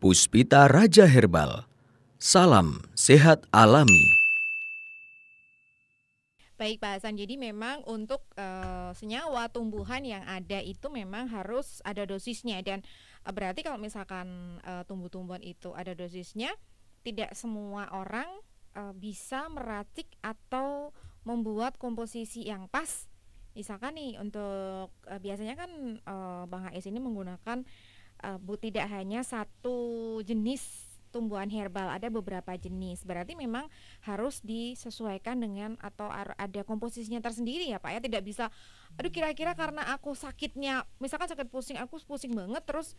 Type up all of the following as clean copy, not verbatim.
Puspita Raja Herbal. Salam sehat alami. Baik Pak Hasan, jadi memang untuk senyawa tumbuhan yang ada itu memang harus ada dosisnya dan berarti kalau misalkan tumbuh-tumbuhan itu ada dosisnya, tidak semua orang bisa meracik atau membuat komposisi yang pas. Misalkan nih untuk biasanya kan Bang HS ini menggunakan tidak hanya satu jenis tumbuhan herbal, ada beberapa jenis. Berarti memang harus disesuaikan dengan atau ada komposisinya tersendiri ya Pak ya. Tidak bisa aduh kira-kira karena aku sakitnya misalkan sakit pusing, aku pusing banget terus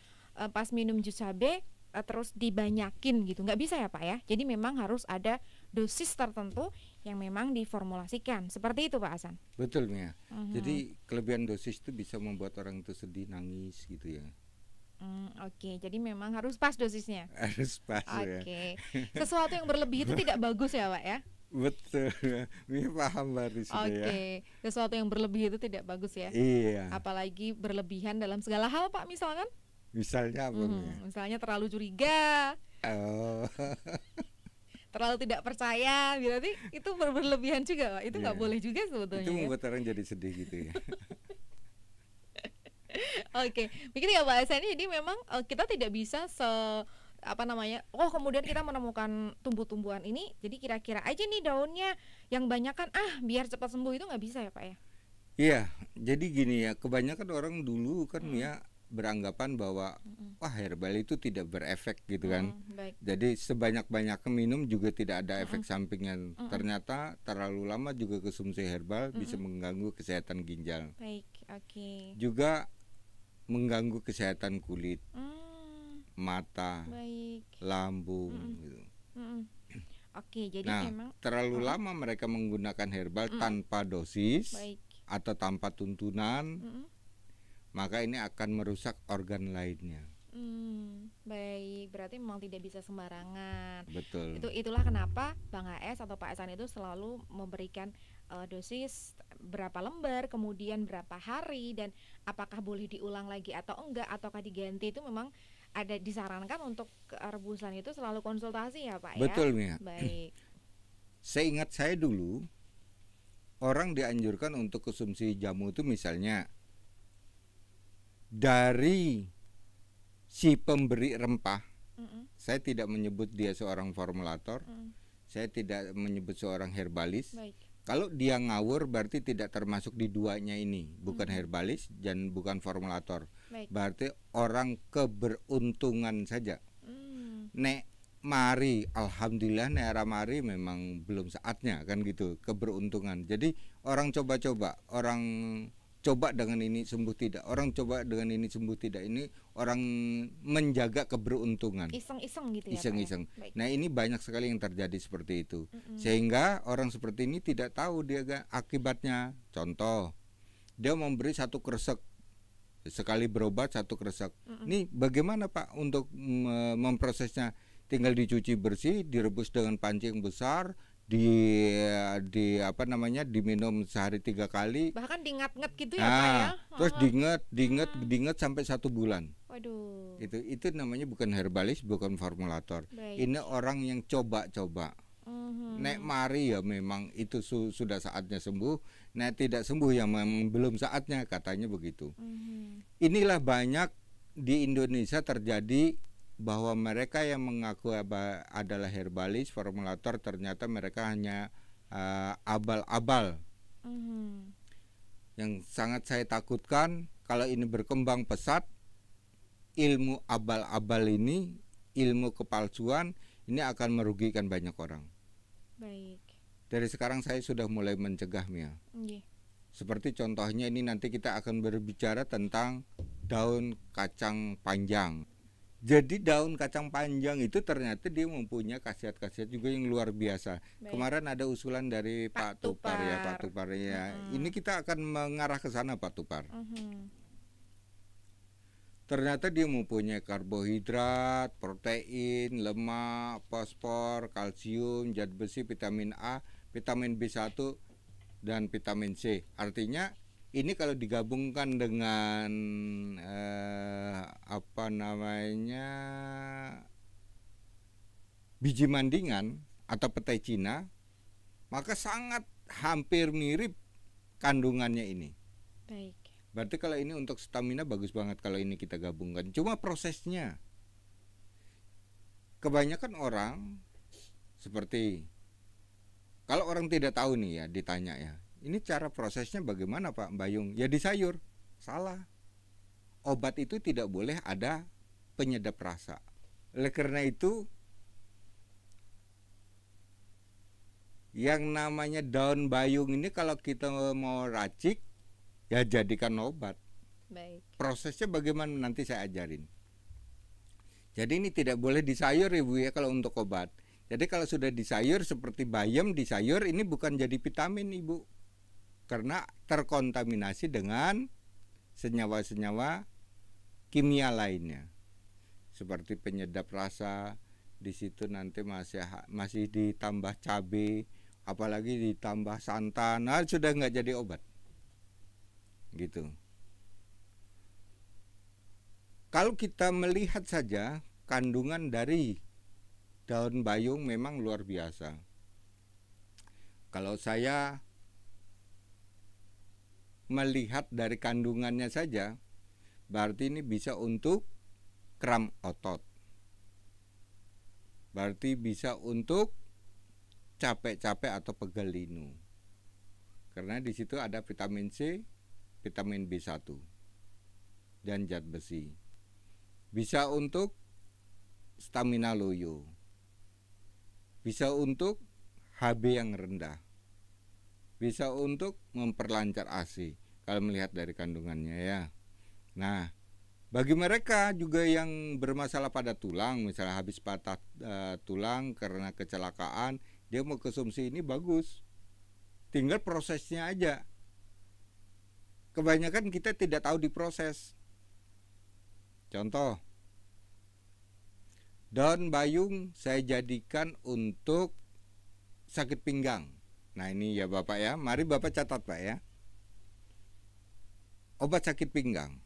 pas minum jus cabe terus dibanyakin gitu. Nggak bisa ya Pak ya. Jadi memang harus ada dosis tertentu yang memang diformulasikan. Seperti itu Pak Hasan. Betul Mia. Jadi kelebihan dosis itu bisa membuat orang itu sedih, nangis gitu ya. Oke, jadi memang harus pas dosisnya. Harus pas ya. Oke. Sesuatu yang berlebih itu tidak bagus ya, Pak ya? Betul. Mia paham baru sudah ya. Oke. Sesuatu yang berlebih itu tidak bagus ya. Iya. Apalagi berlebihan dalam segala hal, Pak, misalkan? Misalnya apa Mia? Misalnya terlalu curiga, Oh. terlalu tidak percaya, berarti itu berlebihan juga, Pak. Itu nggak Iya. boleh juga sebetulnya. Itu Ya? membuat orang jadi sedih gitu ya. Oke, begitu ya Pak Hasan. Jadi memang kita tidak bisa kemudian kita menemukan tumbuh-tumbuhan ini, jadi kira-kira aja nih daunnya yang banyak kan biar cepat sembuh, itu nggak bisa ya Pak ya? Iya, jadi gini ya, kebanyakan orang dulu kan Mia beranggapan bahwa wah herbal itu tidak berefek gitu kan. Baik. Jadi sebanyak-banyaknya minum juga tidak ada efek sampingnya. Ternyata terlalu lama juga konsumsi herbal bisa mengganggu kesehatan ginjal. Baik, oke. Juga mengganggu kesehatan kulit, mata, Baik. lambung gitu. Oke, jadi Nah, memang terlalu lama mereka menggunakan herbal tanpa dosis baik. atau tanpa tuntunan, maka ini akan merusak organ lainnya. Baik, berarti memang tidak bisa sembarangan. Betul. Itulah kenapa Bang HS atau Pak Hasan itu selalu memberikan dosis berapa lembar, kemudian berapa hari, dan apakah boleh diulang lagi atau enggak, ataukah diganti, itu memang ada disarankan untuk rebusan itu selalu konsultasi ya Pak ya. Betul Mia. Baik. Seingat saya dulu orang dianjurkan untuk konsumsi jamu itu misalnya dari si pemberi rempah. Saya tidak menyebut dia seorang formulator. Saya tidak menyebut seorang herbalis. Baik. Kalau dia ngawur berarti tidak termasuk di duanya ini, bukan herbalis dan bukan formulator. Baik. Berarti orang keberuntungan saja. Nek mari, alhamdulillah nek ara mari memang belum saatnya kan gitu, keberuntungan. Jadi orang coba-coba, orang coba dengan ini sembuh tidak, orang coba dengan ini sembuh tidak, ini orang menjaga keberuntungan. Iseng-iseng gitu ya Iseng-iseng. Pak ya? Baik. Nah ini banyak sekali yang terjadi seperti itu, sehingga orang seperti ini tidak tahu dia akibatnya. Contoh, dia memberi satu kresek, sekali berobat satu kresek. Ini bagaimana Pak untuk memprosesnya? Tinggal dicuci bersih, direbus dengan panci yang besar, diminum sehari 3 kali. Bahkan diingat-ingat gitu ya Pak ya? Terus diingat sampai 1 bulan. Waduh. Itu namanya bukan herbalis, bukan formulator. Baik. Ini orang yang coba-coba. Nek mari ya memang itu sudah saatnya sembuh. Nek tidak sembuh ya memang belum saatnya, katanya begitu. Inilah banyak di Indonesia terjadi, bahwa mereka yang mengaku adalah herbalis, formulator, ternyata mereka hanya abal-abal. Yang sangat saya takutkan kalau ini berkembang pesat, ilmu abal-abal ini, ilmu kepalsuan ini akan merugikan banyak orang. Baik. Dari sekarang saya sudah mulai mencegah Mia. Seperti contohnya ini nanti kita akan berbicara tentang daun kacang panjang. Jadi daun kacang panjang itu ternyata dia mempunyai khasiat-khasiat juga yang luar biasa. Baik. Kemarin ada usulan dari Pak Tupar ya, Pak Tupar ya. Ini kita akan mengarah ke sana Pak Tupar. Ternyata dia mempunyai karbohidrat, protein, lemak, fosfor, kalsium, zat besi, vitamin A, vitamin B1 dan vitamin C. Artinya ini kalau digabungkan dengan biji mandingan atau petai Cina, maka sangat hampir mirip kandungannya ini. Baik. Berarti kalau ini untuk stamina bagus banget kalau ini kita gabungkan. Cuma prosesnya, kebanyakan orang seperti, kalau orang tidak tahu nih ya, ditanya ya, ini cara prosesnya bagaimana Pak Bayung? Ya di sayur. Salah. Obat itu tidak boleh ada penyedap rasa. Oleh karena itu, yang namanya daun bayung ini kalau kita mau racik, ya jadikan obat. Baik. Prosesnya bagaimana nanti saya ajarin. Jadi ini tidak boleh di sayur Ibu ya kalau untuk obat. Jadi kalau sudah di sayur seperti bayam di sayur, ini bukan jadi vitamin Ibu. Karena terkontaminasi dengan senyawa-senyawa kimia lainnya. Seperti penyedap rasa, di situ nanti masih ditambah cabai, apalagi ditambah santan, nah sudah nggak jadi obat. Gitu. Kalau kita melihat saja kandungan dari daun bayung memang luar biasa. Kalau saya melihat dari kandungannya saja, berarti ini bisa untuk kram otot. Berarti bisa untuk capek-capek atau pegal linu. Karena di situ ada vitamin C, vitamin B1 dan zat besi. Bisa untuk stamina loyo. Bisa untuk HB yang rendah. Bisa untuk memperlancar ASI kalau melihat dari kandungannya ya. Nah, bagi mereka juga yang bermasalah pada tulang, misalnya habis patah tulang karena kecelakaan, dia mau konsumsi ini bagus. Tinggal prosesnya aja. Kebanyakan kita tidak tahu diproses. Contoh, daun bayung saya jadikan untuk sakit pinggang. Nah ini ya Bapak ya, mari Bapak catat Pak ya. Obat sakit pinggang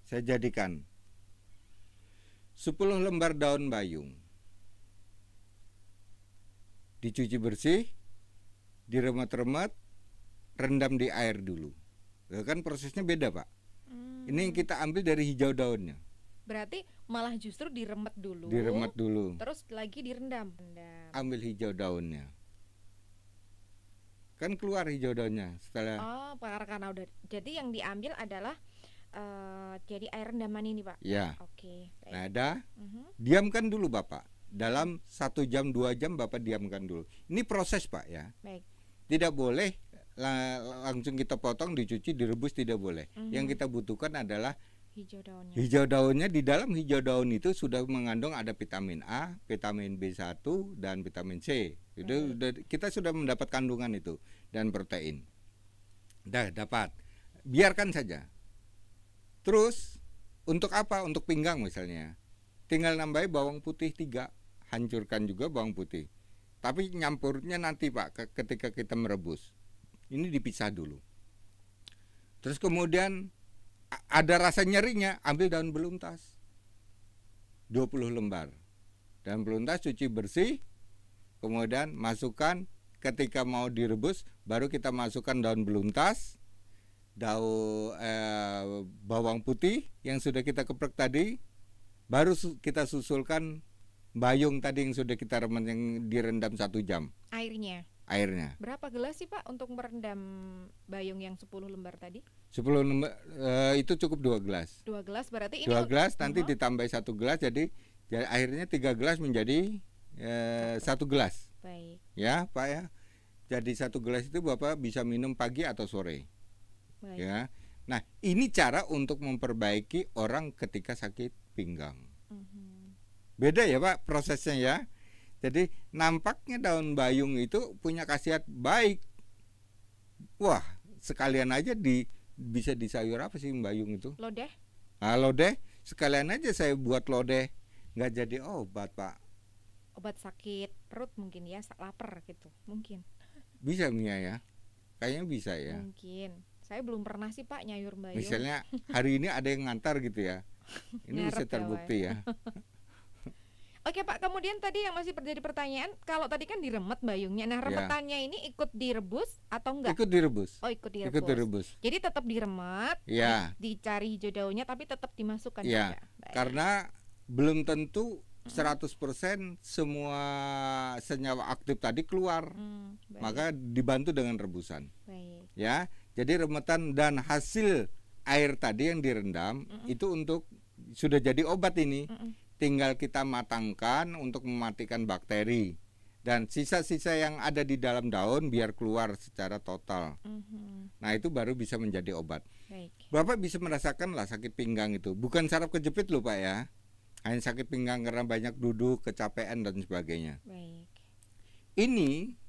saya jadikan 10 lembar daun bayung, dicuci bersih, diremet-remet, rendam di air dulu. Kan prosesnya beda Pak. Ini yang kita ambil dari hijau daunnya. Berarti malah justru diremet dulu. Diremet dulu. Terus lagi direndam. Ambil hijau daunnya. Kan keluar hijau daunnya setelah. Oh, karena udah. Jadi yang diambil adalah jadi air rendaman ini Pak. Ya. Oke. Baik. Nah, diamkan dulu Bapak. Dalam 1 jam 2 jam Bapak diamkan dulu. Ini proses Pak ya. Baik. Tidak boleh langsung kita potong, dicuci, direbus, tidak boleh. Yang kita butuhkan adalah hijau daunnya. Hijau daunnya. Di dalam hijau daun itu sudah mengandung ada vitamin A, vitamin B1 dan vitamin C. Kita sudah mendapat kandungan itu dan protein. Dapat. Biarkan saja. Terus untuk apa? Untuk pinggang misalnya. Tinggal nambahin bawang putih 3. Hancurkan juga bawang putih. Tapi nyampurnya nanti Pak ketika kita merebus. Ini dipisah dulu. Terus kemudian ada rasa nyerinya, ambil daun beluntas 20 lembar. Daun beluntas cuci bersih, kemudian masukkan. Ketika mau direbus, baru kita masukkan daun beluntas, bawang putih yang sudah kita keprek tadi, baru kita susulkan bayung tadi yang sudah kita yang direndam 1 jam. Airnya. Berapa gelas sih Pak untuk merendam bayung yang 10 lembar tadi? 10 lembar itu cukup 2 gelas. 2 gelas berarti ini 2 gelas nanti ditambah 1 gelas jadi akhirnya 3 gelas menjadi 1 gelas. Baik. Ya Pak ya. Jadi 1 gelas itu Bapak bisa minum pagi atau sore. Baik. Ya. Nah, ini cara untuk memperbaiki orang ketika sakit pinggang. Beda ya Pak prosesnya ya. Jadi nampaknya daun bayung itu punya khasiat baik. Wah, sekalian aja bisa di sayur apa sih bayung itu? Lodeh. Nah, lodeh, sekalian aja saya buat lodeh. Nggak jadi obat Pak. Obat sakit perut mungkin ya, lapar gitu, mungkin. Bisa Mia ya? Kayaknya bisa ya. Mungkin. Saya belum pernah sih Pak nyayur bayung. Misalnya hari ini ada yang ngantar gitu ya. Ini bisa terbukti ya. Oke Pak, kemudian tadi yang masih terjadi pertanyaan, kalau tadi kan diremet bayungnya, nah remetannya ini ikut direbus atau enggak? Ikut direbus. Oh ikut direbus. Ikut direbus. Jadi tetap diremet, dicari hijau daunnya, tapi tetap dimasukkan juga. Karena belum tentu 100% semua senyawa aktif tadi keluar, maka dibantu dengan rebusan. Baik. Ya, jadi remetan dan hasil air tadi yang direndam itu sudah jadi obat ini. Tinggal kita matangkan untuk mematikan bakteri dan sisa-sisa yang ada di dalam daun biar keluar secara total. Nah itu baru bisa menjadi obat. Baik. Bapak bisa merasakan lah sakit pinggang itu, bukan saraf kejepit loh Pak ya, hanya sakit pinggang karena banyak duduk, kecapean dan sebagainya. Baik. Ini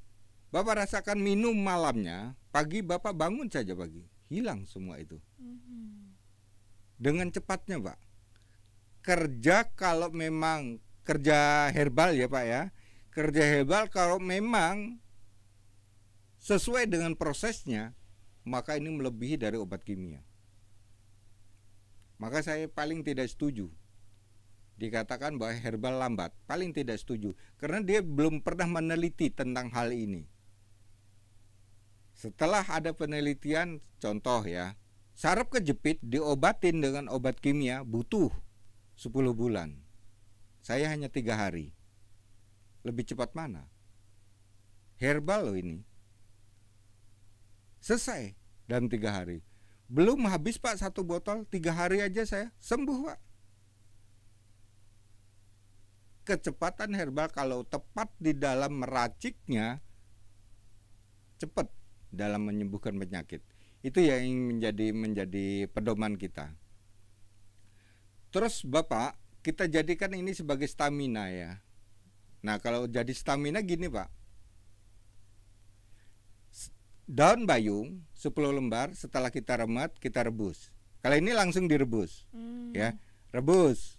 Bapak rasakan minum malamnya, pagi Bapak bangun saja pagi, hilang semua itu. Dengan cepatnya Pak. Kerja kalau memang kerja herbal ya Pak ya, kerja herbal kalau memang sesuai dengan prosesnya, maka ini melebihi dari obat kimia. Maka saya paling tidak setuju dikatakan bahwa herbal lambat, paling tidak setuju, karena dia belum pernah meneliti tentang hal ini. Setelah ada penelitian, contoh ya, saraf kejepit diobatin dengan obat kimia butuh 10 bulan. Saya hanya 3 hari. Lebih cepat mana? Herbal loh ini. Selesai dalam 3 hari. Belum habis Pak 1 botol, 3 hari aja saya sembuh Pak. Kecepatan herbal kalau tepat di dalam meraciknya, cepat dalam menyembuhkan penyakit. Itu yang menjadi pedoman kita. Terus Bapak, kita jadikan ini sebagai stamina ya. Nah kalau jadi stamina gini Pak, daun bayung 10 lembar setelah kita remet, kita rebus. Kalau ini langsung direbus, ya, rebus,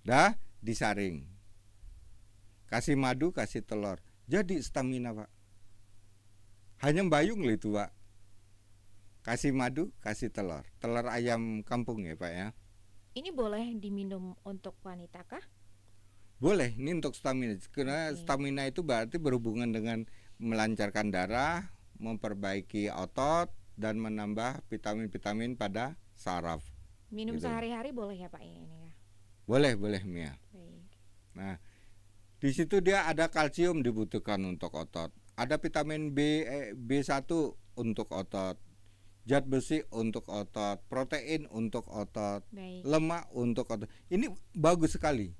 dah disaring, kasih madu, kasih telur, jadi stamina Pak. Hanya bayung loh itu Pak. Kasih madu, kasih telur, telur ayam kampung ya Pak ya. Ini boleh diminum untuk wanita kah? Boleh, ini untuk stamina. Karena stamina itu berarti berhubungan dengan melancarkan darah, memperbaiki otot, dan menambah vitamin-vitamin pada saraf. Minum gitu. Sehari-hari boleh ya Pak ini ya? Boleh Mia. Baik. Nah, di situ dia ada kalsium dibutuhkan untuk otot, ada vitamin B1 untuk otot, zat besi untuk otot, protein untuk otot, lemak untuk otot. Ini bagus sekali.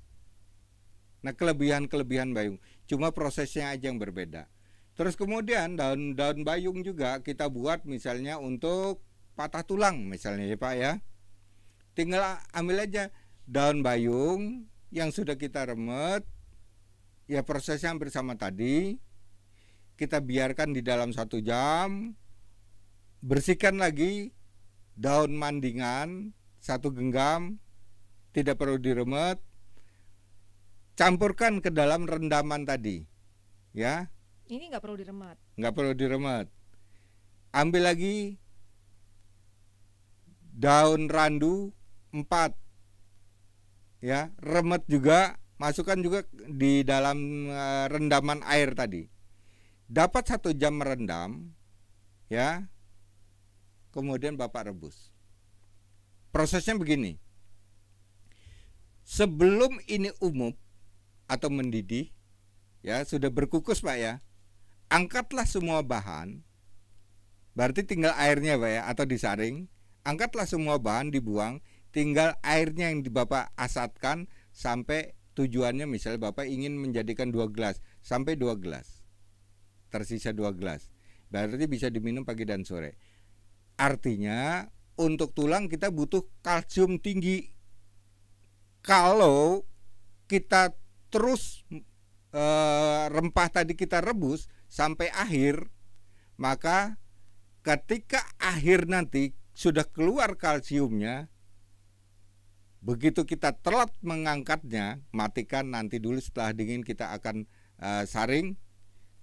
Nah, kelebihan bayung, cuma prosesnya aja yang berbeda. Terus kemudian daun bayung juga kita buat misalnya untuk patah tulang misalnya ya Pak ya. Tinggal ambil aja daun bayung yang sudah kita remet, ya prosesnya hampir sama tadi. Kita biarkan di dalam 1 jam. Bersihkan lagi daun mandingan 1 genggam, tidak perlu diremet. Campurkan ke dalam rendaman tadi, ya. Ini nggak perlu diremet. Nggak perlu diremet. Ambil lagi daun randu 4, ya, remet juga, masukkan juga di dalam rendaman air tadi. Dapat 1 jam merendam, ya. Kemudian Bapak rebus. Prosesnya begini. Sebelum ini umum atau mendidih, ya sudah berkukus Pak ya, angkatlah semua bahan. Berarti tinggal airnya Pak ya, atau disaring. Angkatlah semua bahan, dibuang. Tinggal airnya yang Bapak asatkan sampai tujuannya, misalnya Bapak ingin menjadikan 2 gelas, sampai 2 gelas. Tersisa 2 gelas. Berarti bisa diminum pagi dan sore. Artinya untuk tulang kita butuh kalsium tinggi. Kalau kita terus rempah tadi kita rebus sampai akhir, maka ketika akhir nanti sudah keluar kalsiumnya, begitu kita telat mengangkatnya, matikan nanti dulu, setelah dingin kita akan saring,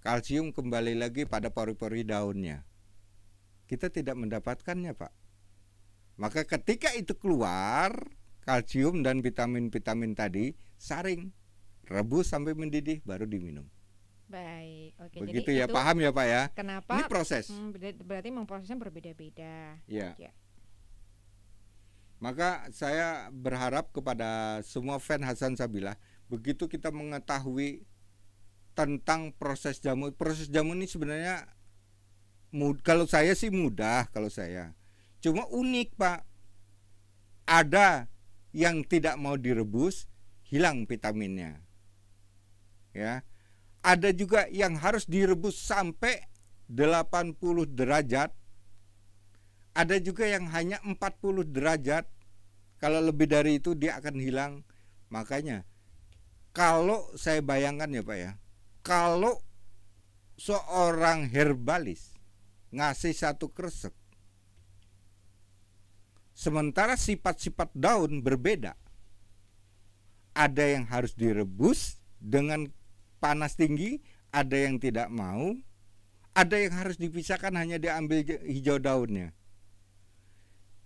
kalsium kembali lagi pada pori-pori daunnya. Kita tidak mendapatkannya Pak. Maka ketika itu keluar kalsium dan vitamin-vitamin tadi, saring rebus sampai mendidih, baru diminum. Baik, oke. Begitu Jadi ya, paham ya Pak ya? Kenapa? Ini proses. Berarti memang prosesnya berbeda-beda. Ya. Ya. Maka saya berharap kepada semua fan Hasan Sabilah, begitu kita mengetahui tentang proses jamu ini sebenarnya kalau saya sih mudah kalau saya. Cuma unik Pak. Ada yang tidak mau direbus, hilang vitaminnya. Ya. Ada juga yang harus direbus sampai 80 derajat. Ada juga yang hanya 40 derajat. Kalau lebih dari itu dia akan hilang. Makanya kalau saya bayangkan ya Pak ya, kalau seorang herbalis ngasih satu kresek, sementara sifat-sifat daun berbeda. Ada yang harus direbus dengan panas tinggi, ada yang tidak mau, ada yang harus dipisahkan hanya diambil hijau daunnya.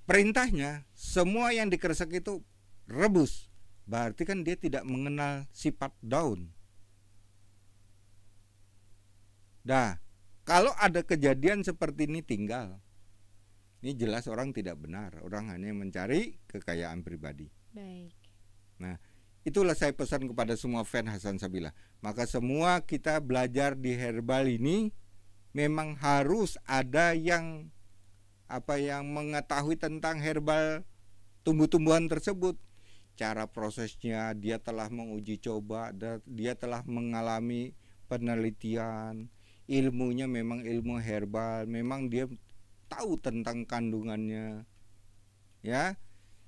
Perintahnya semua yang dikresek itu rebus, berarti kan dia tidak mengenal sifat daun. Nah, kalau ada kejadian seperti ini tinggal, ini jelas orang tidak benar, orang hanya mencari kekayaan pribadi. Baik. Nah, itulah saya pesan kepada semua fan Hasan Sabilah. Maka semua kita belajar di herbal ini memang harus ada yang mengetahui tentang herbal tumbuh-tumbuhan tersebut. Cara prosesnya, dia telah menguji coba, dia telah mengalami penelitian, ilmunya memang ilmu herbal, memang dia tahu tentang kandungannya. Ya.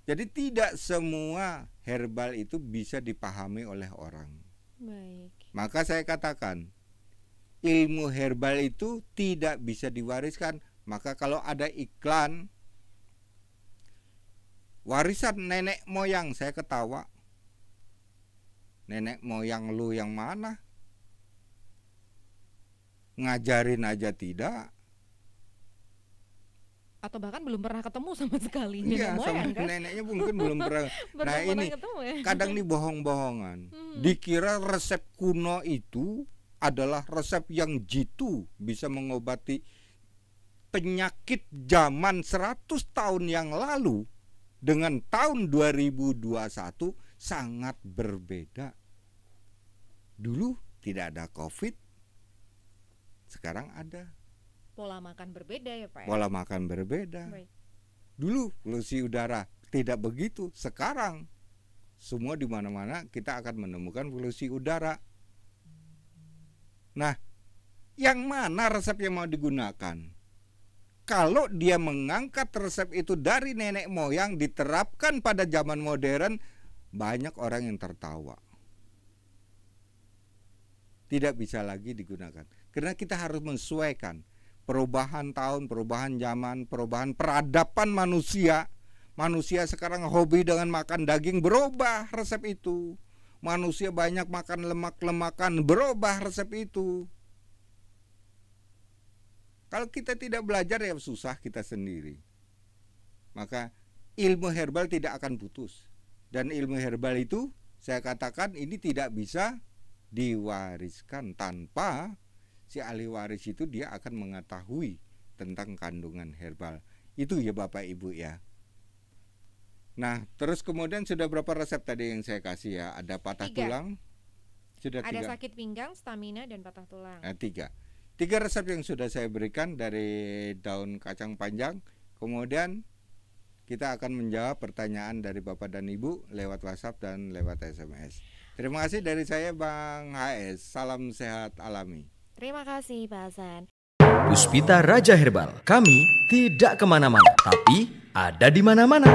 Jadi tidak semua herbal itu bisa dipahami oleh orang. Baik. Maka saya katakan, ilmu herbal itu tidak bisa diwariskan. Maka kalau ada iklan warisan nenek moyang, saya ketawa. Nenek moyang lu yang mana? Ngajarin aja tidak. Atau bahkan belum pernah ketemu sama sekali Iya, nenek moyang kan? neneknya mungkin belum pernah. Nah ini ketemu ya? kadang nih bohong-bohongan. Dikira resep kuno itu adalah resep yang jitu, bisa mengobati penyakit zaman 100 tahun yang lalu dengan tahun 2021 sangat berbeda. Dulu tidak ada COVID, sekarang ada. Pola makan berbeda ya Pak ya? Pola makan berbeda. Baik. Dulu polusi udara tidak begitu, sekarang semua di mana-mana kita akan menemukan polusi udara. Nah, yang mana resep yang mau digunakan? Kalau dia mengangkat resep itu dari nenek moyang diterapkan pada zaman modern, banyak orang yang tertawa. Tidak bisa lagi digunakan. Karena kita harus menyesuaikan perubahan tahun, perubahan zaman, perubahan peradaban manusia. Manusia sekarang hobi dengan makan daging, berubah resep itu. Manusia banyak makan lemak-lemakan, berubah resep itu. Kalau kita tidak belajar ya susah kita sendiri. Maka ilmu herbal tidak akan putus. Dan ilmu herbal itu saya katakan ini tidak bisa diwariskan tanpa si ahli waris itu dia akan mengetahui tentang kandungan herbal. Itu ya Bapak Ibu ya. Nah, terus kemudian sudah berapa resep tadi yang saya kasih ya? Ada patah 3. tulang. Sudah 3. Ada sakit pinggang, stamina dan patah tulang. 3 resep yang sudah saya berikan dari daun kacang panjang. Kemudian kita akan menjawab pertanyaan dari Bapak dan Ibu lewat WhatsApp dan lewat SMS. Terima kasih dari saya Bang HS. Salam sehat alami. Terima kasih Pak Hasan. Puspita Raja Herbal. Kami tidak kemana-mana, tapi ada di mana-mana.